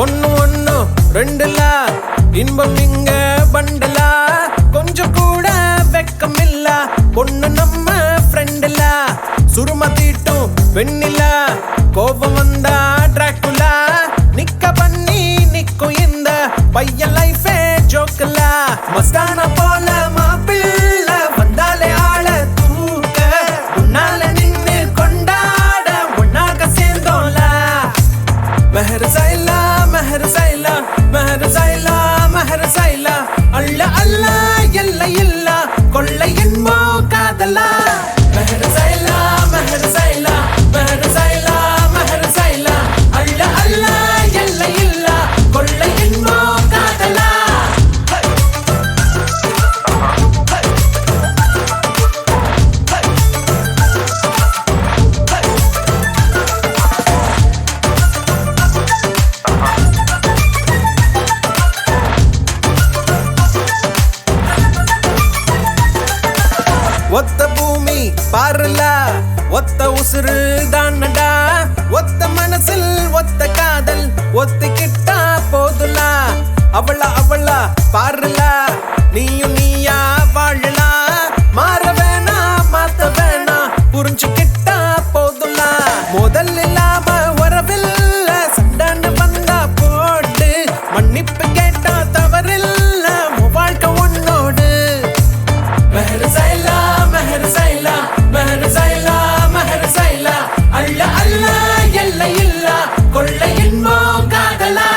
ஒன்னு ஒன்னு ரெண்டுலா இன்பம் இங்க பண்டலா கொஞ்சம் கூட வெக்கம் இல்ல பொண்ணு நம்ம ஃப்ரெண்டுல சுரும தீட்டும் வெண்ணிலா கோபம் வந்தா டிராக்குலா நிக்க பண்ணி நிக்கும் இந்த பையன் லைஃபே ஜோக்கல மஸ்தான போல மாப்பிள்ள வந்தாலே ஆள தூக்க உன்னால நின்னு கொண்டாட ஒன்னாக சேர்ந்தோம்ல மெஹர் சைலா மெஹர் சைலா மெஹர் சைலா மெஹர் சைலா அல்ல அல்ல எல்லை இல்ல கொள்ளை என்போ காதலா மெஹர் சைலா மெஹர் சைலா மெஹர் சைலா மெஹர் சைலா அல்ல அல்ல எல்லை இல்ல கொள்ளை என்போ காதலா ஒத்த பூமி பாருல ஒத்த உசுறு தானடா ஒத்த மனசில் ஒத்த காதல் ஒத்திக்கிட்டா போதுலா அவளா அவளா பாருல நீயும் நீயா வாழலா மாற வேணா மாத்த வேணா புரிஞ்சுக்கிட்டா போதுலா முதல் இல்லாம வரவில்ல சண்டான வந்தா போட்டு மன்னிப்பு கேட்டா தவறில்ல வாழ்க்கை உன்னோடு மெஹர் சைலா மெஹர் சைலா மெஹர் சைலா மெஹர் சைலா அல்ல அல்ல எல்லை இல்ல கொள்ளை என்போ காதலா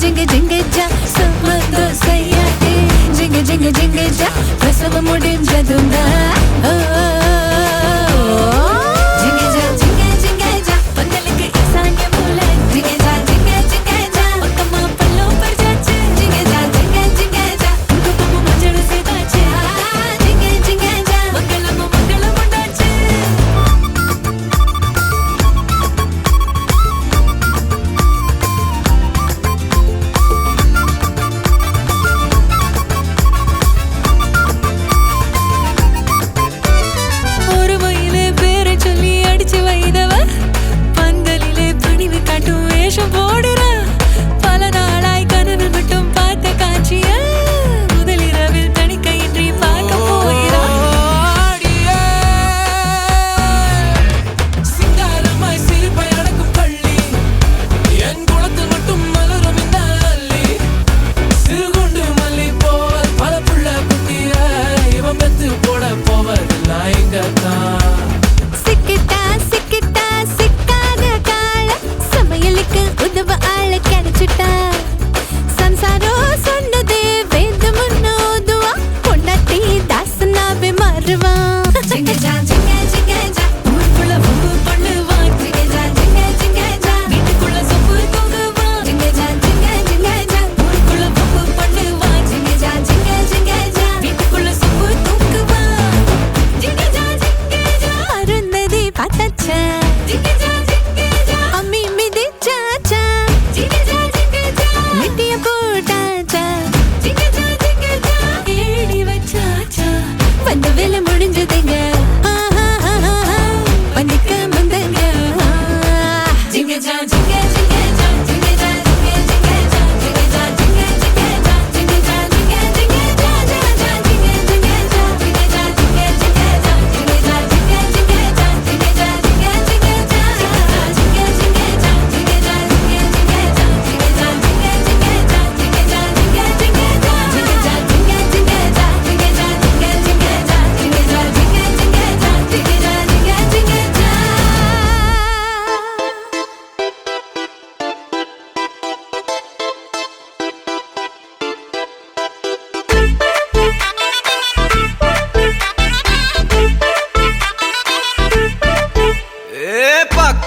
జింగ జింగ జా సమతో సయ్యాటే జింగ జింగ జింగ జా ప్రసవ ముడించదుందా జింగ జా జింగ జింగ జా పందలకి ఈశాన్య మూల జింగ జా జింగ జింగ జా ఒక్కమా పల్లో పర్జాచే జింగ జా జింగ జింగ జా కుకుము మంజడ సేదాచే జింగ జింగ జా మంగళము మంగళము ఉండాచే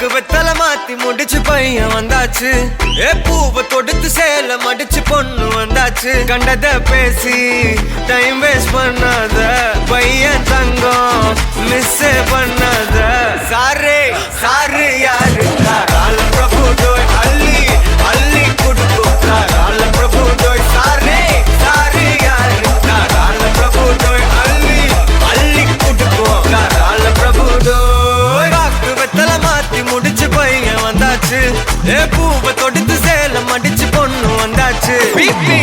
வெத்தல மாத்தி முடிச்சு பையன் வந்தாச்சு பூவை தொடுத்து சேல மடிச்சு பொண்ணு வந்தாச்சு கண்டத பேசி டைம் வேஸ்ட் பண்ணாத பையன் தங்கம் மிஸ் பண்ணாத சாரே சாரு யாரு கால பிரபு டோய் அள்ளி அள்ளி குடுக்கும் கால பிரபு டோய் சாரே சாரு யாரு கால பிரபு டோய் அள்ளி அள்ளி குடுக்கும் கால பிரபு டோய் பாக்கு வெத்தல மாத்தி முடிச்சு பையன் வந்தாச்சு பூவை தொடுத்து சேல மடிச்சு பொண்ணு வந்தாச்சு பிபி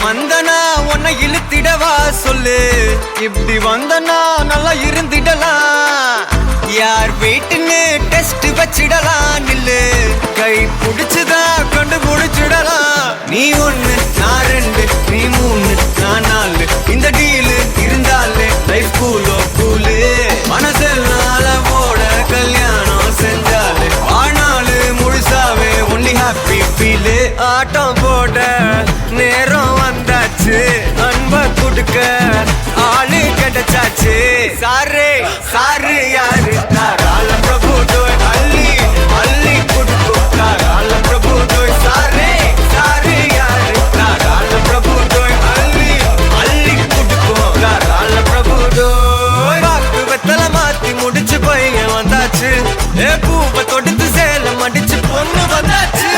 வந்தனா உன்னை இழுத்திடவா சொல்லு இப்படி வந்தனா நல்லா இருந்திடலாம் யார் வீட்டுன்னு டெஸ்ட் வச்சிடலாம் நில்லு கை புடிச்சுதா கண்டு முடிச்சிடலாம் நீ ஒண்ணு நான் ரெண்டு நீ மூணு நான் நாலு இந்த டீலு இருந்தாலே லைஃப் கூலோ கூலு மனசெல்லாம் அளவோட கல்யாணம் செஞ்சாலே ஆனாலு முழுசாவே ஒன்லி ஹாப்பி ஃபீலு ஆட்டம் போட நேரம் வந்தாச்சு அன்ப குடுக்க ஆளு கிடைச்சாச்சு சாரே சாரு யாரு கால பிரபு டோய் அள்ளி அள்ளி குடுக்கும் கால பிரபு டோய் சாரே சாரு யாரு கால பிரபு டோய் அள்ளி அள்ளி குடுக்கும் கால பிரபு டோய் பாக்கு வெத்தல மாத்தி முடிச்சு பையன் வந்தாச்சு பூவை தொடுத்து சேல மடிச்சு பொண்ணு வந்தாச்சு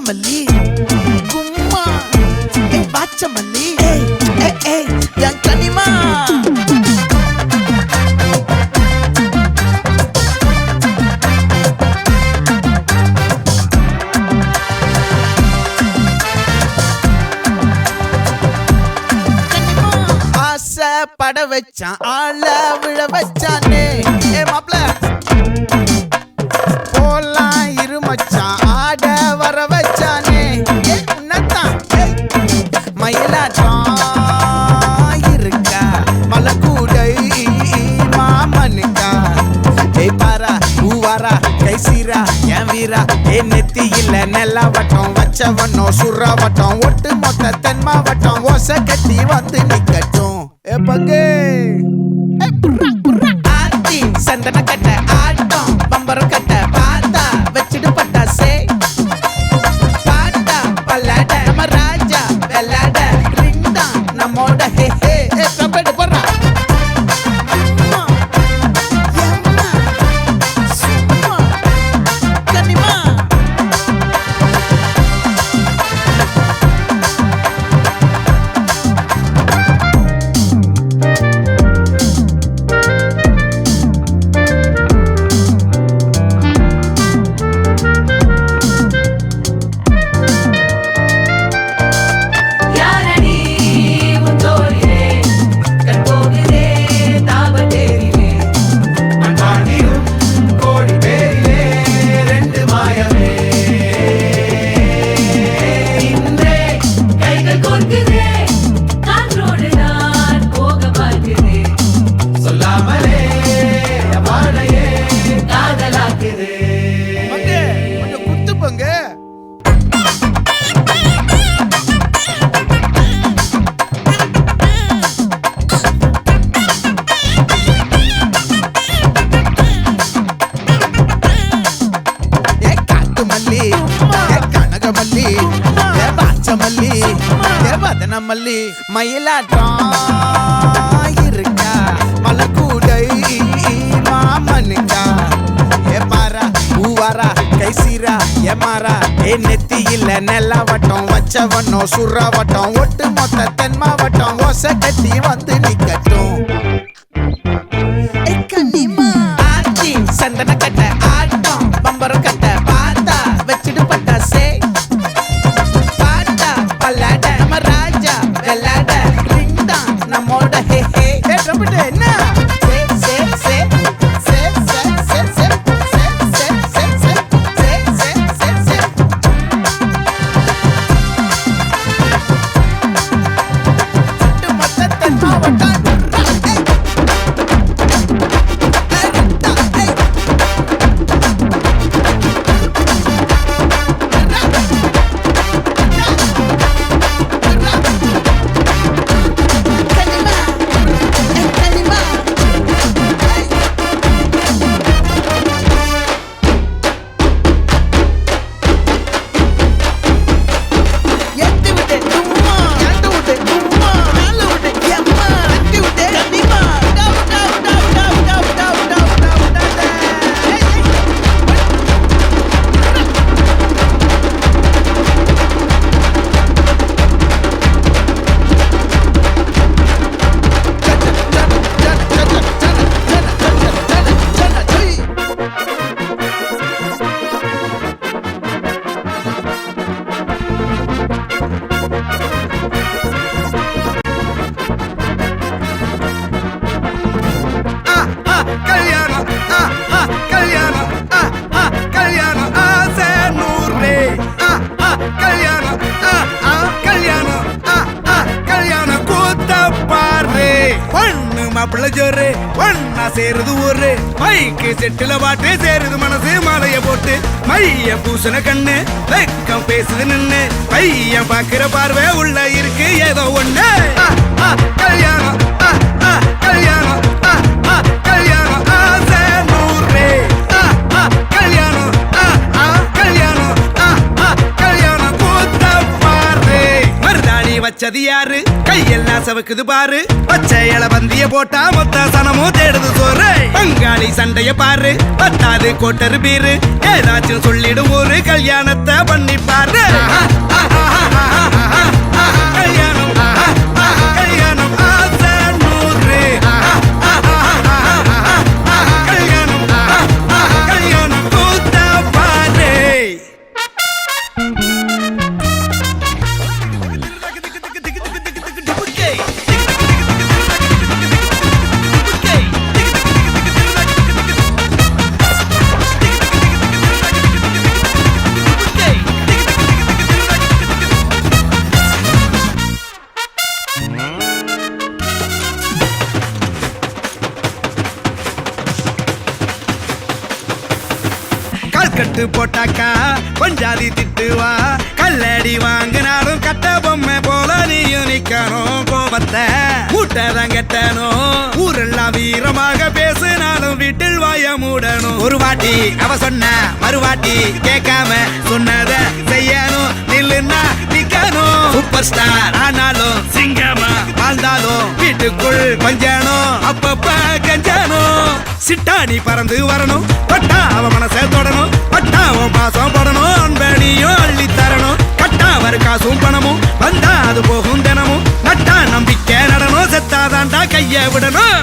மல்லி கும்மா பாச்ச மல்லி என் கனிமா பட வச்சான் ஆள விழ வச்சானே மாப்ள போலாம் இருமச்சான் ஆட வர வச்சானே உன்னத்தான் மயிலாட்டம் இருக்கா மலக்கூடை மாமனுக்கா பாரா பூவாரா கைசீரா என் வீரா நெத்தி இல்ல நெல்லா வட்டம் வச்சவனோ சுறா வட்டம் ஒட்டு மொத்த தென் மாவட்டம் ஓசை கட்டி வந்து நிக்கட்டும் பங்கே ஆத்தி சந்தன கட்ட ஆட்டம் பம்பரம் கட்ட பாத்தா வச்சிடு பட்டாசே பாட்டா பல்லாட நம்ம ராஜா வெள்ளாட ரிங் தான் நம்மோட ஹே ஹே கபடி போடுறா மல்லி மயிலாட்டம் இருக்கா மலக்கூடை மாமனுக்கா பாரா பூவாரா கைசீரா மாறா நெத்தி இல்ல நெல்லா வட்டம் வச்சவனோ சுறா வட்டம் ஒட்டு மொத்த தென் மாவட்டம் ஓசை கட்டி வந்து நிக்கட்டும் ஆச்சி சந்தன கட்ட ஆட்டம் பம்பரம் கட்ட பாத்தா வச்சிடு பட்டாசே பாட்டா பல்லாட நம்ம ராஜா வெள்ளாட ரிங் தான் நம்மோட ஹே ஹே என்ன மாப்பிள்ள ஜோரு ஒன்னா சேருது ஊரு மைக்கு செட்டுல பாட்டு சேருது மனசு மாலைய போட்டு மைய பூசன கண்ணு வெக்கம் பேசுது நின்னு பையன் பாக்குற பார்வை உள்ள இருக்கு ஏதோ ஒண்ணு கல்யாணம் கல்யாணம் கல்யாணம் ஆசை நூறு கல்யாணம் கல்யாணம் கல்யாணம் கூத்த பாரு மருதாணி வச்சது யாரு கையெல்லாம் சவக்குது பாரு பச்சை இல பந்திய போட்டா மொத்த சனமும் தேடுது சோறு பங்காளி சண்டைய பாரு பத்தாது கோட்டரு பீரு ஏதாச்சும் சொல்லிடும் ஒரு கல்யாணத்தை பண்ணி பாரு கல்யாணம் கல்யாணம் ஆசை 100 கல்யாணம் கல்யாணம் கூத்தா பாரு கட்டு போட்டாக்கா பஞ்சாதி திட்டுவா கல்லடி வாங்கினாலும் கட்ட பொம்மை போல நீயும் நிக்கணும் கோபத்தை மூட்டதான் கட்டணும் ஊரெல்லாம் வீரமாக பேசினாலும் வீட்டில் வாய மூடணும் ஒரு வாட்டி அவ சொன்ன மறுவாட்டி கேட்காம சொன்னத செய்யணும் நில்லுன்னா நிக்கணும் சூப்பர் ஸ்டார் ஆனாலும் சிங்கமா வாழ்ந்தாலும் வீட்டுக்குள் பஞ்சணும் அப்பப்ப கஞ்சணும் சிட்டாணி பறந்து வரணும் பட்டா அவ மனசை தொடணும் பட்டா அவன் பாசம் போடணும் அன்பனியும் அள்ளி தரணும் கட்டா வரு காசும் பணமும் வந்தா அது போகும் தினமும் நட்டா நம்பிக்கை நடணும் செத்தாதான்டா கைய விடணும்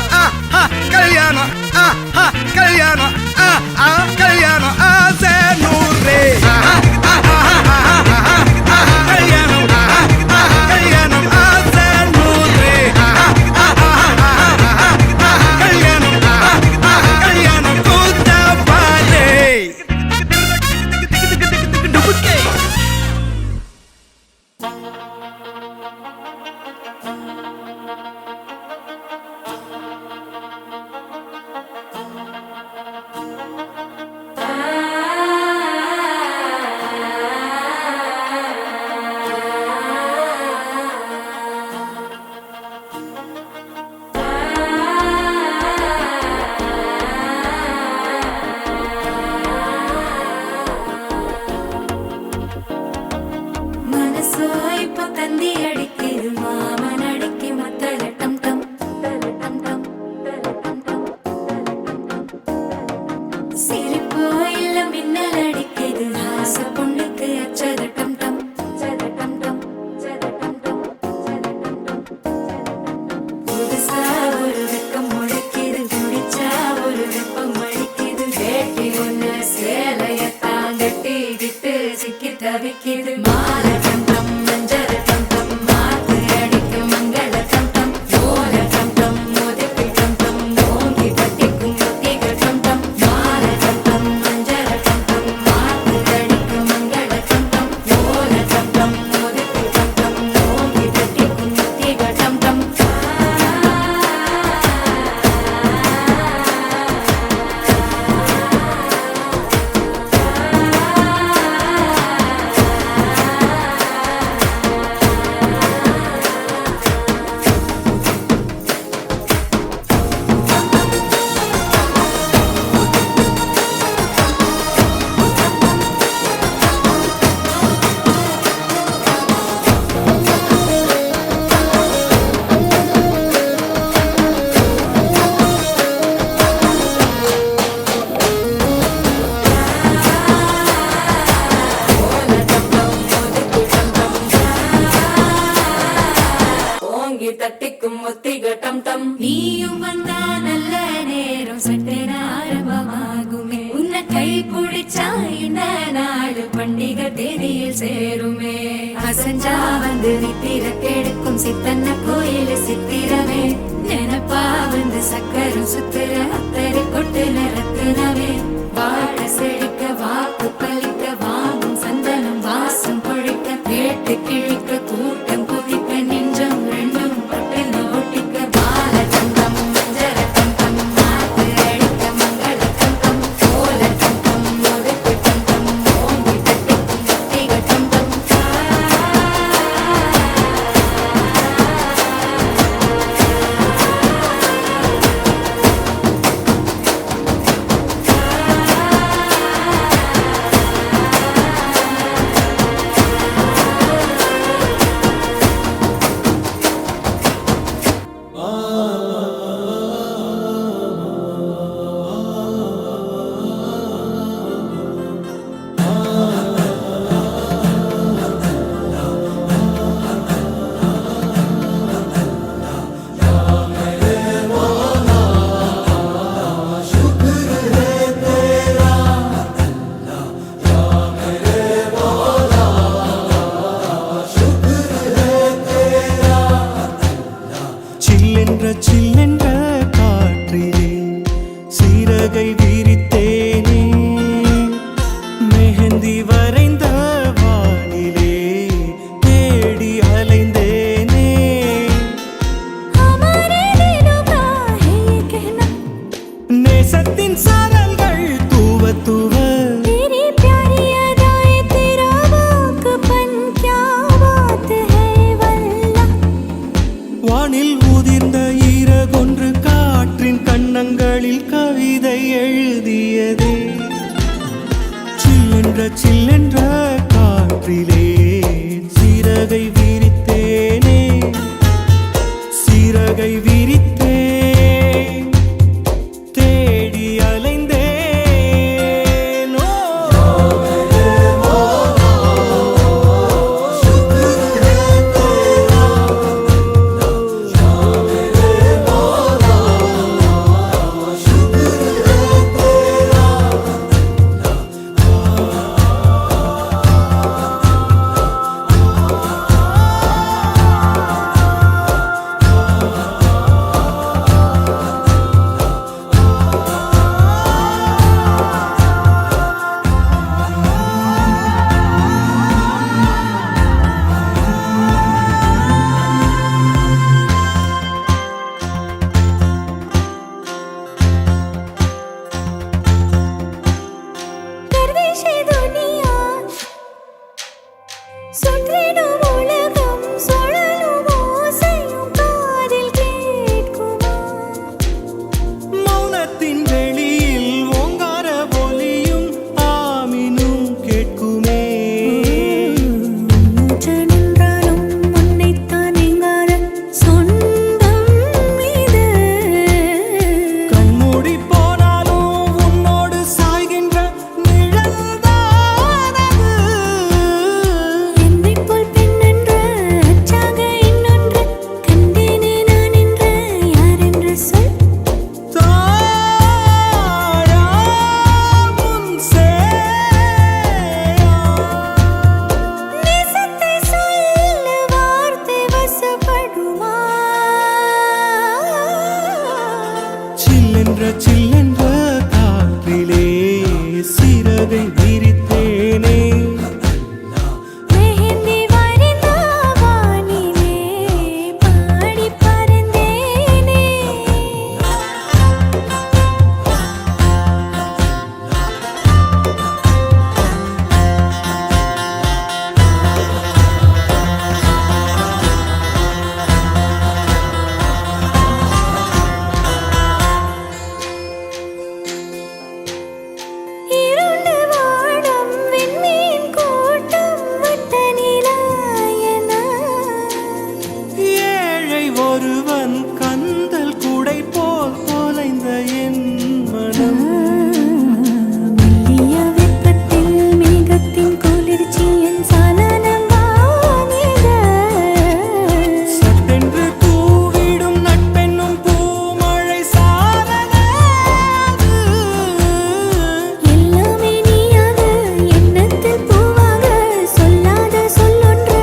கல்யாணம் கல்யாணம் கல்யாணம் ஆசை 100 கல்யாணம் கல்யாணம் ஆசை 100 கல்யாணம் கல்யாணம் கூத்தா பாரு மனசோ இப்போ தந்தி அடிக்குது மாமன் அடிக்கு மத்தள டம் டம் டம் டம் சிரிப்போ இல்ல மின்னல் அடிக்குது ஆசை பொண்ணுக்கு அச்சத டம் டம் டம் டம் புதுசா ஒரு வெக்கம் முளைக்குது குடிச்சா ஒரு வெப்பம் அடிக்குது வேட்டி ஒண்ணு சேலையத்தான் கட்டிக்கிட்டு சிக்கி தவிக்குது மாலை டம் டம் மஞ்சள் டம் டம் மாத்து அடிக்கு மங்கள டம் டம் ஓல டம் டம் மோதிக்கு டம் டம் ஓங்கி பட்டிக்கும் ஒத்திக டம் டம் மாலை டம் டம் மஞ்சள் டம் டம் மாத்து அடிக்கு மங்கள டம் டம் ஓல டம் டம் மோதிக்கு டம் டம் ஓங்கி பட்டிக்கும் ஒத்திக டம் டம் ஓங்கி தட்டிக்கும் ஒத்திக டம் டம் நீயும் வந்தா நல்ல நேரம் சட்டென ஆரம்பமாகுமே உன்னை கை பிடிச்சா இந்த நாடு பண்டிகை தேதியில் சேருமே அசஞ்சா வந்து நித்திர கெடுக்கும் சித்தன்ன கோயில் சித்திரமே நினப்பா வந்து சக்கரம் சுத்துற அத்தரை கொட்டுல ரத்தினவே வாழ செழிக்க வாக்கு பலிக்க வாங்கும் சந்தனம் வாசம் பொழிக்க கேட்டு கிழிக்க கூட்டம் குதிக்க நெஞ்சம் ரெண்டும் பட்டு ஒட்டிக்க பால தங்கம் மஞ்சள் தங்கம் மாத்து அடிக்க மங்கள தங்கம் கோல தங்கம் ஒதுக்கு தங்கம் ஓங்கி தட்டிக்கும் ஒத்திக தங்கம் சில்லென்ற காற்றிலே சிறகை விரித்தேனே சிறகை விரித்தேன் தேடி அலைந்தேன் சில்லென்ற காற்றிலே சிறகை விரித்தேனே மெஹந்தி வரைந்த வானிலே பாடி பறந்தேனே ஒருவன் கந்தல் குடை போல் தொலைந்த என் மனம் மெல்லிய வெப்பத்தில் மேகத்தின் குளிர்ச்சி என் சலனம் வாங்கிட சட்டென்று தூவிடும் நட்பென்னும் பூமழை சாரலாது எல்லாமே நீயாக எண்ணத்தில் பூவாக சொல்லாத சொல்லொன்று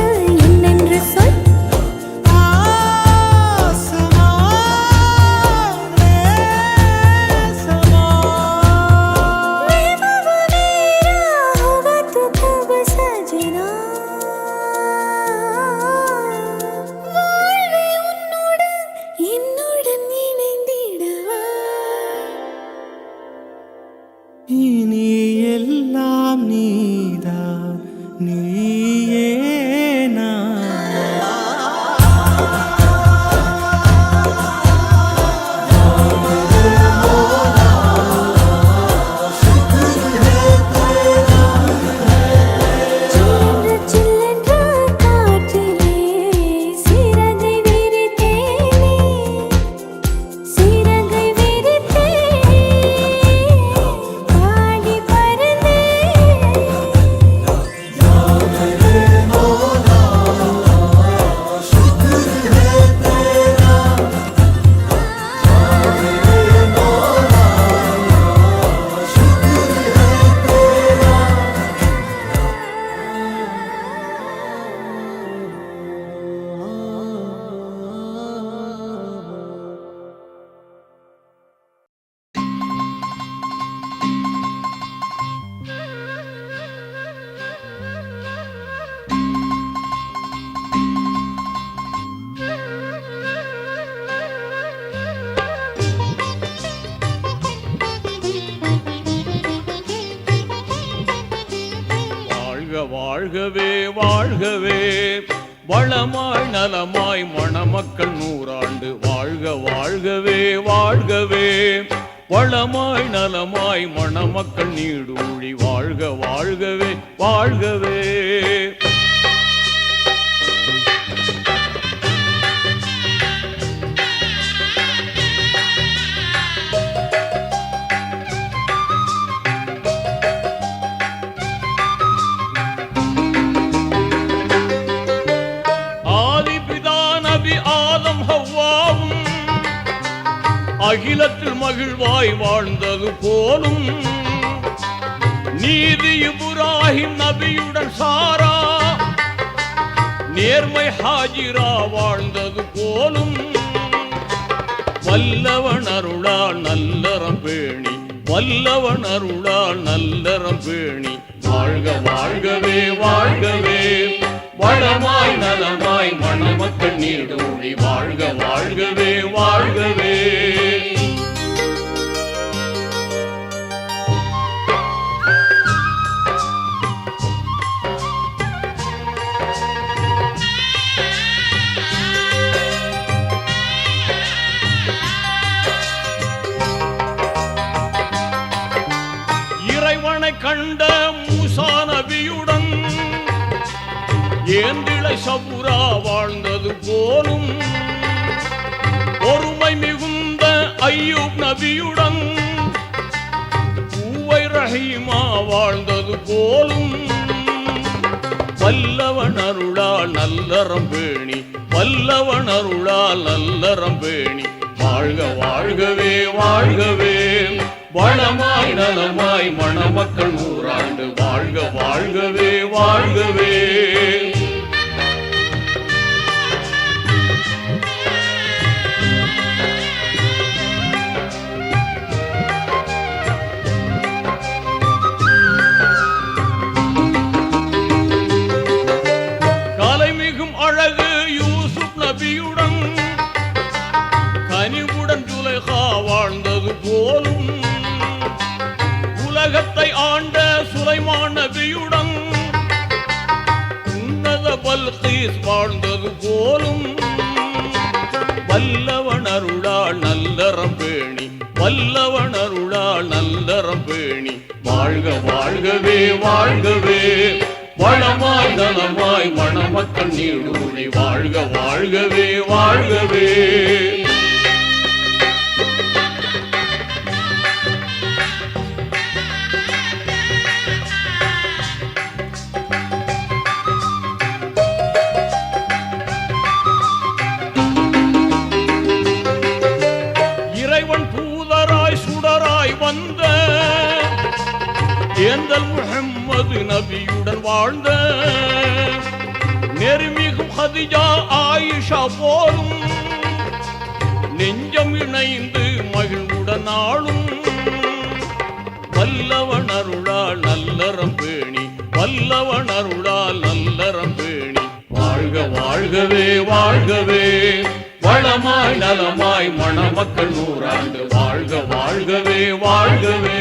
என்னென்று சொல் இனி எல்லாம் நீதான் நீயே நான் சில்லென்ற காற்றிலே சிறகை விரித்தேனே சிறகை விரித்தேன் பாடி பறந்தேன் வாழ்கவே வாழ்கவே வளமாய் நலமாய் மணமக்கள் 100 ஆண்டு வாழ்க வாழ்கவே வாழ்கவே வளமாய் நலமாய் மணமக்கள் நீடூழி வாழ்க வாழ்கவே வாழ்கவே. ஆதிபிதா நபி ஆதம் ஹவ்வாவும் அகிலத்தில் மகிழ்வாய் வாழ்ந்தது போலும், நீதி இப்ராஹிம் நபியுடன் சாரா நேர்மை ஹாஜிரா வாழ்ந்தது போலும், வல்லவன் அருளால் நல்லறம் பேணி வல்லவன் அருளால் நல்லறம் பேணி வாழ்க வாழ்கவே வாழ்கவே. வளமாய் நலமாய் மணமக்கள் நீடூழி வாழ்க வாழ்கவே வாழ்கவே. இறைவனை கண்ட மூசா நபியுடன் ஏந்திழை சபுரா வாழ்ந்தது போலும், ஒருமை மிகுந்த ஐயூப் நபியுடன் பூவை ரஹீமா வாழ்ந்தது போலும், வல்லவன் அருளால் நல்லறம் பேணி வல்லவன் அருளால் நல்லறம் பேணி வாழ்க வாழ்கவே வாழ்கவே. வளமாய் நலமாய் மணமக்கள் நூறாண்டு வாழ்க வாழ்கவே வாழ்கவே. கலைமிகும் அழகு யூசுப் நபியுடன் கனிவுடன் ஜுலைஹா வாழ்ந்தது போலும், உலகத்தை ஆண்ட சுலைமான் நபியுடன் உன்னத பல்கீஸ் வாழ்ந்தது போலும், வல்லவன் அருளால் நல்லறம் பேணி வல்லவன் அருளால் நல்லறம் பேணி வாழ்க வாழ்கவே வாழ்கவே. வளமாய் நலமாய் மணமக்கள் நீடூழி வாழ்க வாழ்கவே வாழ்கவே. இறைவன் தூதராய் சுடராய் வந்த ஏந்தல் முஹம்மது நபியுடன் வாழ்ந்த நெருமிகும் ஹதிஜா ஆயிஷா போலும், நெஞ்சம் இணைந்து மகிழ்வுடன் ஆளும், வல்லவன் அருளால் நல்லறம் பேணி வல்லவன் அருளால் நல்லறம் பேணி வாழ்க வாழ்கவே வாழ்கவே. வளமாய் நலமாய் மணமக்கள் நூறாண்டு வாழ்க வாழ்கவே வாழ்கவே.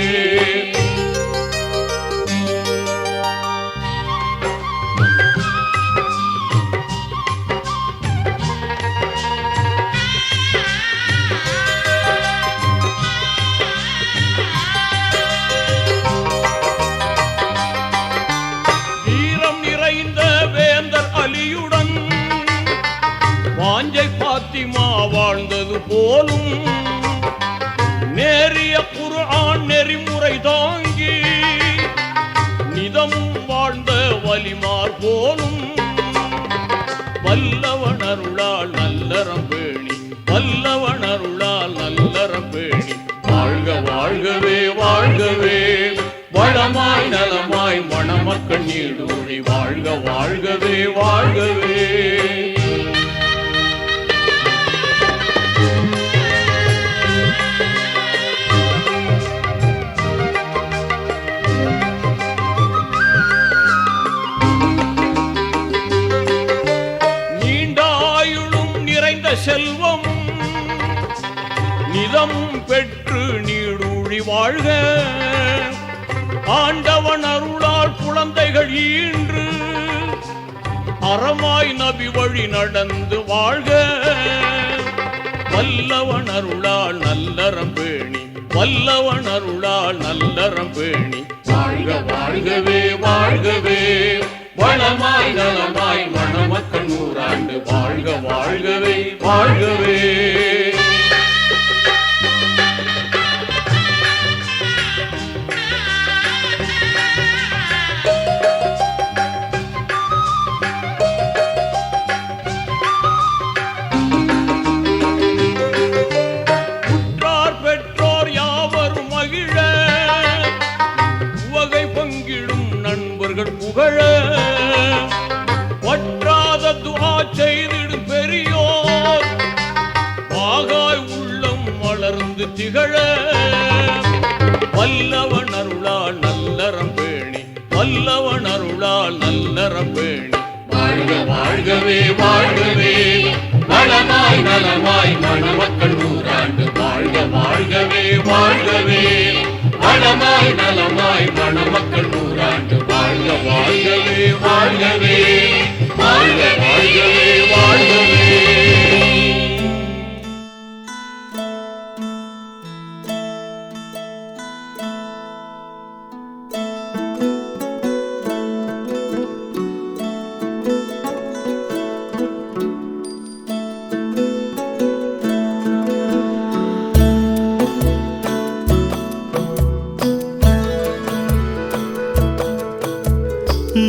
வீரம் நிறைந்த வேந்தர் அலியுடன் வாஞ்சை பாத்திமா வாழ்ந்தது போலும், நேரிய குர்ஆன் நெறிமுறை தாங்கி நிதமும் வாழ்ந்த வலிமார் போலும், வல்லவன் அருளால் நல்லறம் பேணி வல்லவன் அருளால் நல்லறம் பேணி வாழ்க வாழ்கவே வாழ்கவே. வளமாய் நலமாய் மணமக்கள் நீடூழி வாழ்க வாழ்கவே வாழ்கவே. செல்வமும் நிதமும் பெற்று நீடூழி வாழ்க, ஆண்டவன் அருளால் குழந்தைகள் ஈன்று அறமாய் நபி வழி நடந்து வாழ்க, வல்லவன் அருளால் நல்லறம் பேணி வல்லவன் அருளால் நல்லறம் பேணி வாழ்க வாழ்கவே வாழ்கவே வளமாய் நலமாய் மணமக்கள் 100 ஆண்டு வாழ்க வாழ்கவே வாழ்கவே. புகழ வற்றாத துஆ செய்திடும் பெரியோர் வாகாய் உள்ளம் வளர்ந்து திகழ வல்லவன் அருளால் நல்லறம் பேணி வல்லவன் அருளால் நல்லறம் பேணி வாழ்க வாழ்கவே வாழ்கவே வளமாய் நலமாய் மணமக்கள் 100 ஆண்டு வாழ்க வாழ்கவே வாழ்கவே வளமாய் நலமாய் மணமக்கள் 100 ஆண்டு வாழ்க வாழ்கவே வாழ்கவே வாழ்க வாழ்கவே வாழ்கவே.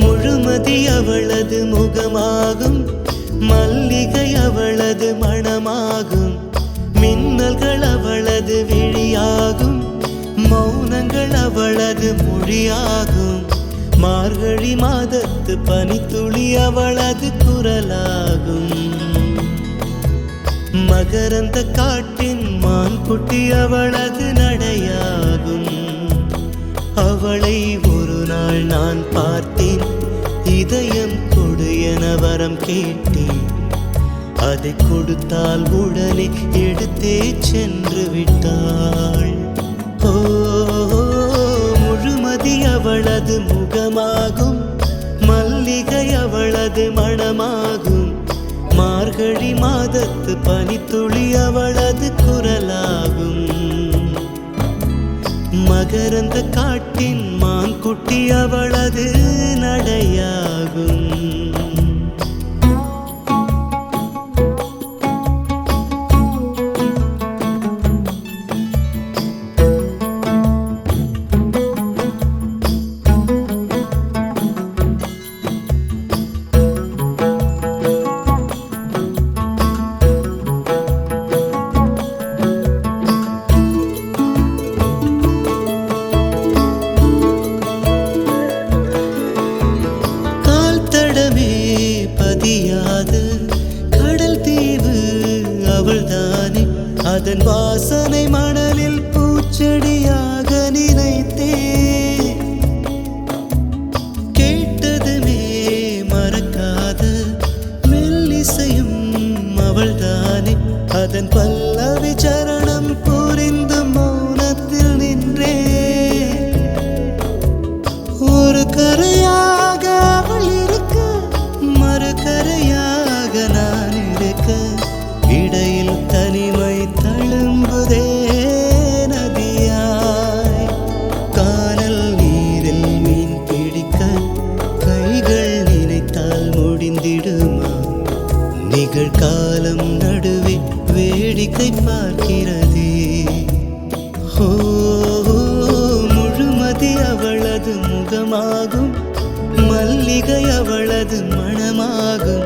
முழுமதி அவளது முகமாகும் மல்லிகை அவளது மணமாகும் மின்னல்கள் அவளது விழியாகும் மௌனங்கள் அவளது மொழியாகும் மார்கழி மாதத்து பனித்துளி அவளது குரலாகும் மகரந்த காட்டின் மான்குட்டி அவளது நடையாகும் அவளை ஒரு நாள் நான் பார்த்தேன் இதயம் கொடு என வரம் கேட்டேன் அதை கொடுத்தால் உடனே எடுத்தே சென்று விட்டாள். ஓ முழுமதி அவளது முகமாகும் மல்லிகை அவளது மணமாகும் மார்கழி மாதத்து பனித்துளி அவளது குரலாகும் மகரந்த காட்டின் மான்குட்டி அவளது நடையாகும். கடல் தீவு அவள்தானே அதன் வாசனை மணலில் பூச்செடியாக நினைத்தே கேட்டதுமே மறக்காத மெல்லிசையும் அவள்தானே அதன் பல்லவி சரணம் புரிந்து மௌனத்தில் நின்றே ஒரு கரையாக அவள் இருக்க மறுகரையாக நான் இருக்க இடையில் தனிமை தழும்புதே நதியாய் கானல் நீரில் மீன் பிடிக்க கைகள் நினைத்தால் முடிந்திடுமா நிகழ்காலம் நடுவே வேடிக்கை பார்க்கிறதே. ஓ முழுமதி அவளது முகமாகும் மல்லிகை அவளது மணமாகும்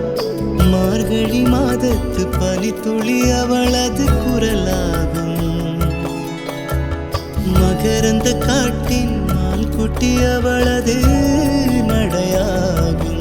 மார்கழி மாதத்து பனித்துளி அவளது குரலாகும் மகரந்த காட்டின் மான்குட்டி அவளது நடையாகும்.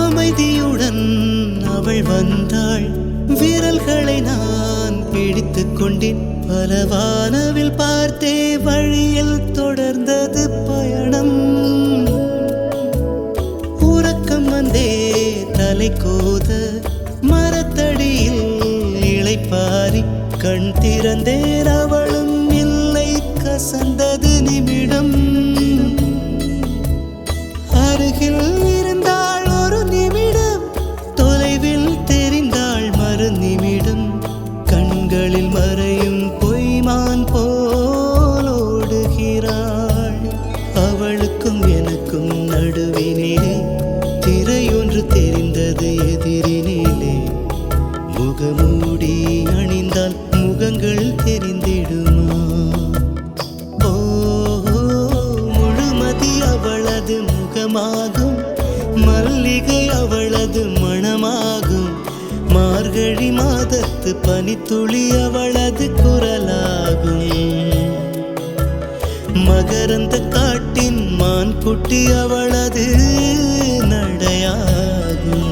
அமைதியுடன் அவள் வந்தாள் விரல்களை நான் பிடித்துக் கொண்டேன் பல வானவில் பார்த்தே வழியில் தொடர்ந்தது பயணம் உறக்கம் வந்தே தலை கோத மரத்தடியில் இளைப்பாரி கண் திறந்தேன் அருகில் இருந்தாள் ஒரு நிமிடம், தொலைவில் தெரிந்தாள் மறு நிமிடம். கண்களில் மறையும் பொய்மான் போலோடுகிறாள். அவளுக்கும் எனக்கும் நடுவினிலே திரையொன்று தெரிந்தது எதிரினிலே. முகமூடி அணிந்தால் முகங்கள் தெரிந்திடுமா? ஓ, முழுமதி அவளது முகமாகும், மல்லிகை அவளது மணமாகும். மார்கழி மாதத்து பனித்துளி அவளது குரலாகும். மகரந்த காட்டின் மான் குட்டி அவளது நடையாகும்.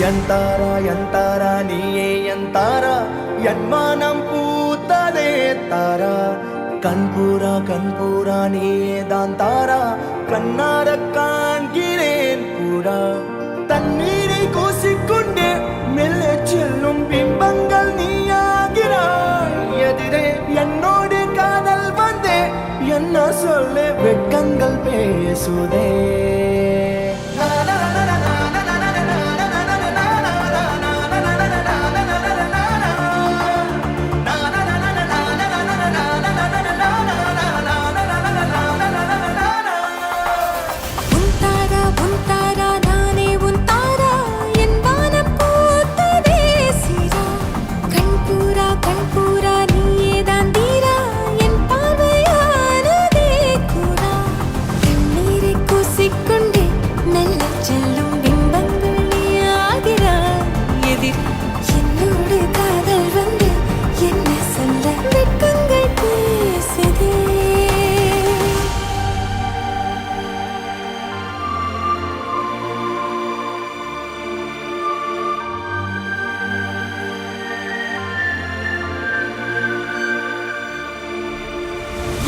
எந்தாரா எந்தாரா நீயே எந்தாரா, என் மானம் பூத்ததே தாரா. கண்பூரா நீயே தான் தாரா, கண்ணார காண்கிறேன் பூரா. தண்ணீரை கூசிக்கொண்டே மெல்ல செல்லும் பிம்பங்கள் நீயாகிறாய். எதிரே என்னோடு காதல் வந்தே, என்ன சொல்ல வெட்கங்கள் பேசுதே.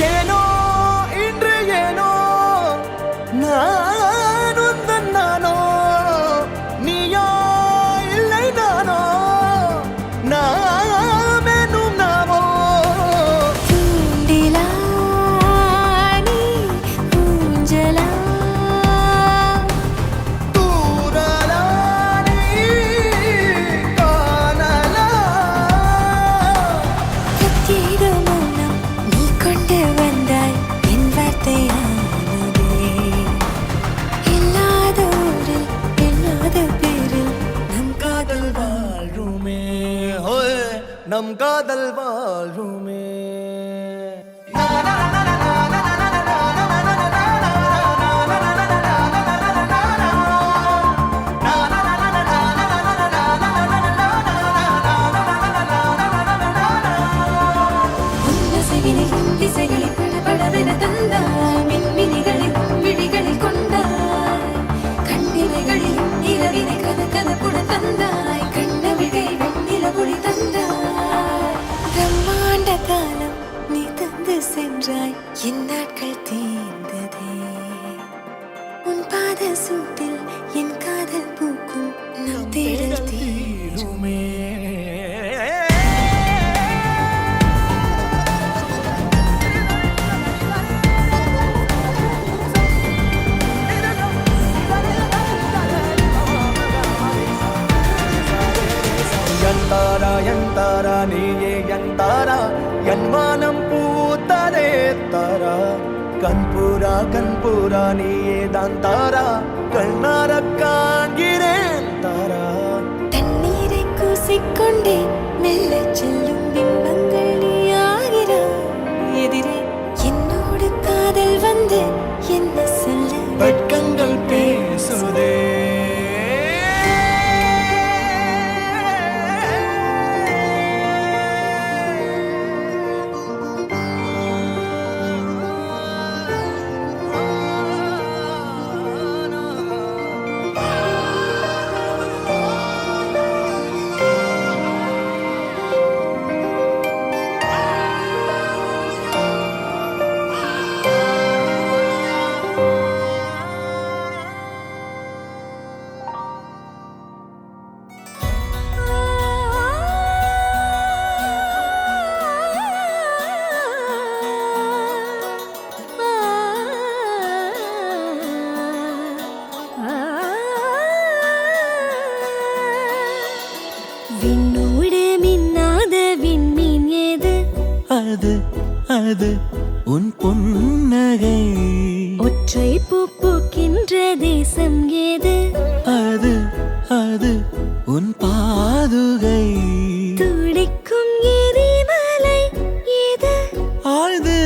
ஏனோ இன்று ஏனோ நான் உந்தன் நானோ, நீயோ இல்லை நானோ, நாமெனும் நாமோ. தூண்டிலா நீ ஊஞ்சலா, தூரலா நீ காணலா. பிரத்யேக மௌனம் நீ கொண்டு வந்தாய் என் வார்த்தையானதே. இல்லாத ஊரில் இல்லாத பேரில் நம் காதல் வாழ்வுமே, ஹோய், நம் காதல் வாழ்வுமே. உன்னசையினில் திசைகளை படபடவென தந்தாய். மின்மினிகளை விழிகளில் கொண்டாய். கண்ணிமைகளில் இரவினை கதகதப்புடன் தந்தாய். கண்ணவிழை வெண்ணில ஒளி தந்தாய். பிரம்மாண்ட காலம் நீ தந்து சென்றாய். என் நாட்கள் தீர்ந்ததே. உன் பாத சூட்டில் என் காதல் பூக்கும். நம் தேடல் தீருமே. எந்தாரா எந்தாரா நீயே எந்தாரா, என் மானம் பூத்ததே தாரா. கண்பூரா நீயே தான் தாரா, கண்ணார காண்கிறேன் தேடிக்கொண்டே மெல்ல செல்லும் பிம்பங்கள் நீயாகிறாய் எதிரே என்னோடு காதல் வந்து என்ன சொல்ல வெட்கங்கள் பேசுதே விண்ணோடு மின்னாத விண்மீன் ஏது அது அது உன் புன்னகை ஒற்றை பூ பூக்கின்ற தேசம் ஏது அது அது உன் பாதுகை துடிக்கும் எரிமலை ஏது ஆழ்து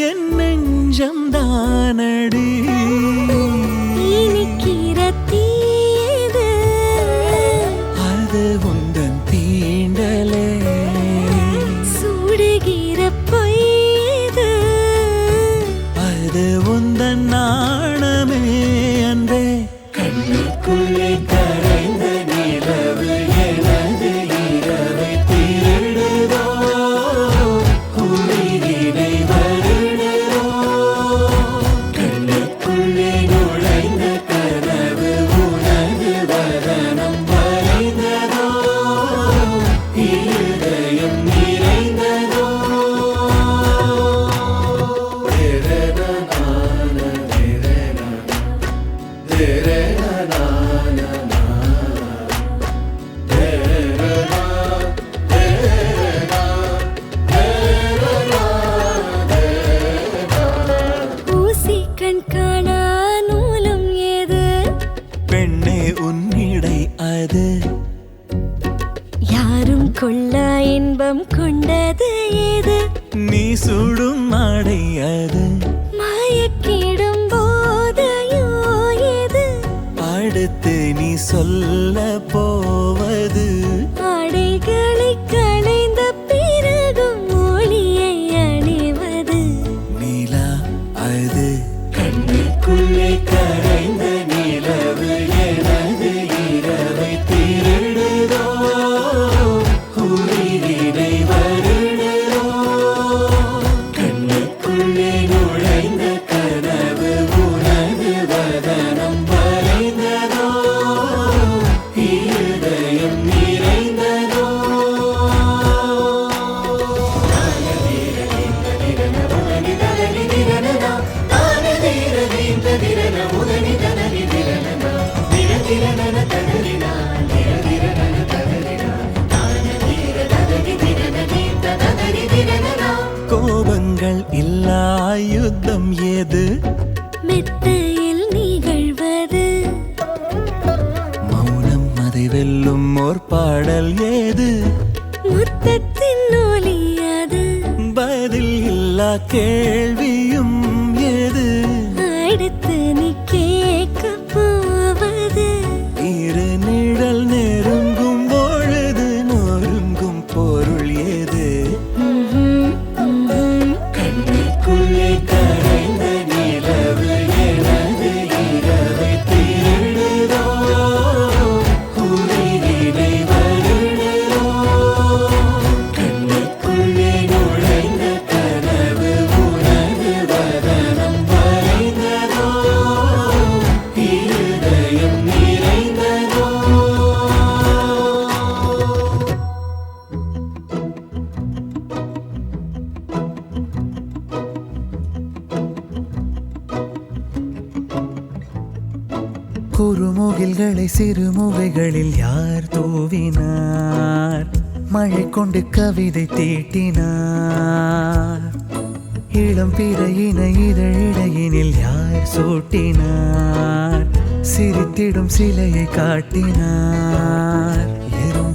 என் நெஞ்சம் தானடி இனிக்கிற தீயது அது உந்தன் தீண்டலே சுடுகிற பொய்து அது உந்தன் நாணமே அன்பே கண்ணுக்குள்ளே கரைந்த நிலவு எனது இரவை திருடுதோ உயிரினை வருடுதோ கண்ணுக்குள்ளே நுழைந்த கனவு உனது வதனம் வரைந்ததோ இருதயம் நிறைந்ததோ ஊசி கண் காணா நூலும் ஏது பெண்ணே உன்னிடை அது யாரும் கொள்ளா இன்பம் கொண்டது ஏது நீ சுடும் ஆடை அது மயக்கிடும் போதையோ ஏது அடுத்து நீ சொல்ல போவது ஆடைகளை களைந்த பிறகும் ஒளியை அணிவது நிலா அது கண்ணுக்குள்ளே கரைந்த நிலவு எனது இரவை திருடுதோ உயிரினை வருடுதோ கண்ணுக்குள்ளே நுழைந்த கனவு உனது வதனம் வரைந்ததோ இருதயம் நிறைந்ததோ கோபங்கள் இல்லா யுத்தம் ஏது மெத்தையில் நிகழ்வது மௌனம் அதை வெல்லும் ஓர் பாடல் ஏது முத்தத்தின் ஒலி அது பதில் இல்லா கேள்வியும் ஏது அடுத்து நீ கேட்க போவது இரு நிழல் நெருங்கும் பொழுது நொறுங்கும் பொருள் ஏது கண்ணுக்குள்ளே கரைந்த நிலவு எனது இரவை திருடுதோ உயிரினை வருடுதோ கண்ணுக்குள்ளே நுழைந்த கனவு உனது வதனம் வரைந்ததோ இருதயம் நிறைந்ததோ குறுமுகில்களை சிறுமுகைகளில் யார் தூவினார் மழை கொண்டு கவிதை தீட்டினார் இளம் பிறையின இதழிடையினில் யார் சூட்டினார் சிரித்திடும் சிலையை காட்டினார் எறும்பு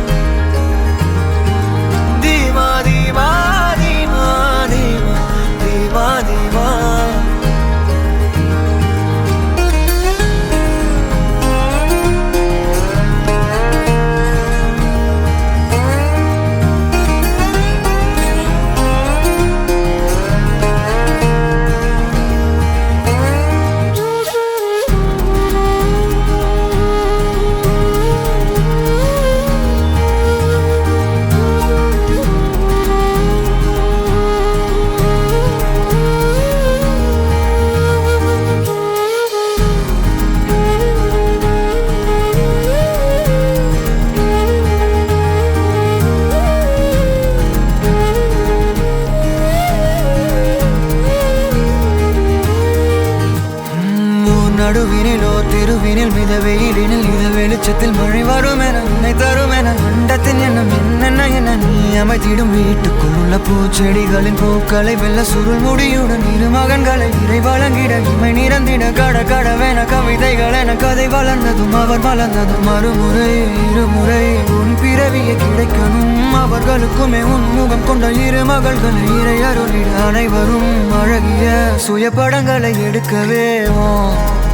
நடுவினிலோ தெருவினில் மித வெயிலினில் இத வெளிச்சத்தில் மழை வரும் என உன்னை தரும் என அண்டத்தின் எண்ணம் என்னென்ன என நீ அமைத்திடும் வீட்டுக்குள் உள்ள பூச்செடிகளின் பூக்களை வெல்ல சுருள் முடியுடன் இரு மகன்களை இறை வழங்கிட இமை நிறந்திட கட கடவென கவிதைகள் என கதை வளர்ந்ததும் அவர் வளர்ந்ததும் மறுமுறை இருமுறை உன் பிறவியை கிடைக்கணும் அவர்களுக்குமே உன் முகம் கொண்ட இரு மகள்களை இறை அருளிட அனைவரும் அழகிய சுய படங்களை எடுக்கவே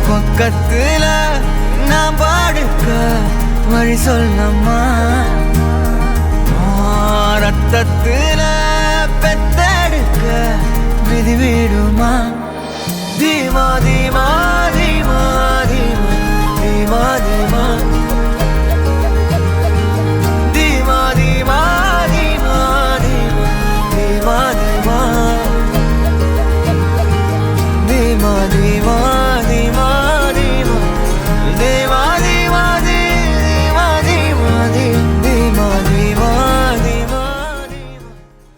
பக்கத்துல நாம் பாடுக்க வழி சொல்லம்மா ரத்தத்துல பெத்தெடுக்க விதி விடுமா தீமா தீமா தீமா தீமா தீமா